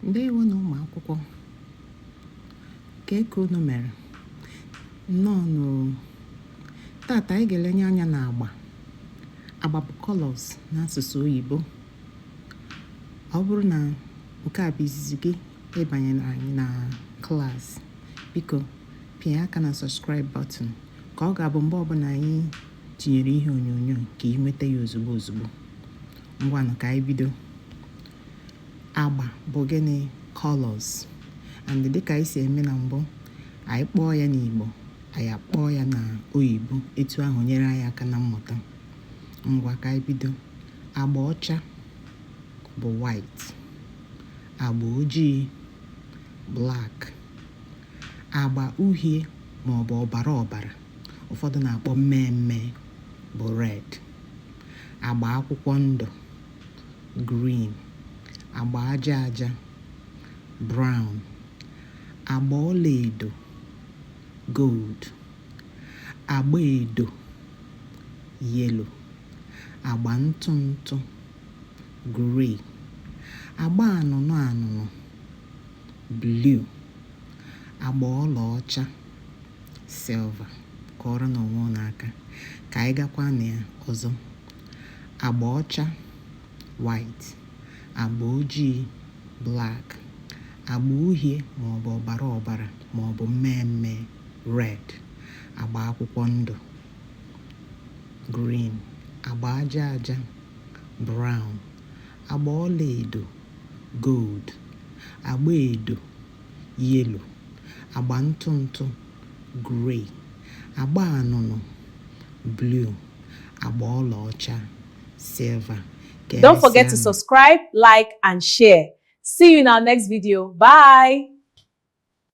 Ndewo na ụmụ akwụkwọ, ka eke unu mere nnọọ. Tata anyị ga-elenye anya na agba. Agba bụ colors n'asụsụ oyibo. Ọ bụrụ na nke a bụ izizi gị ịbanyere anyị na klaasị, biko pịa aka na subscribe button ka ọ ga-abụ mgbe ọbụla anyị tinyere ihe onyonyo ka ị nweta ya ozugbo ozugbo. Ngwanụ ka anyị bido. Agba bụ gịnị? Colors. And dịka anyị si eme na mbụ, anyị kpọọ ya n'Igbo, anyị akpọọ ya na oyibo, etu ahụ nyere anyị aka na mmụta. Ngwa ka anyị bido. Agba ọcha bụ white, agba ojii black, agba uhie ma ọ bụ ọbara ọbara, ụfọdụ na-akpọ mmemme, bụ red, agba akwụkwọ ndụ green, agba aja aja brown, agba ọlaedo gold, agba edo yellow, agba ntụ ntụ gray, agba anụnụ anụnụ blue, agba ọlaọcha silver. Kọrọ na onwe n'aka ka anyị gakwa na ya ọzọ. Agba ọcha white, agba ojii black, agba uhie ma ọ bụ ọbara ọbara ma ọ bụ mmemme red, agba akwụkwọ ndụ green, agba aja aja brown, agba ọlaedo gold, agba edo yellow, agba ntụ ntụ gray, agba anụnụ blue, agba ọlaọcha silver. Don't forget to subscribe, like, and share. See you in our next video. Bye.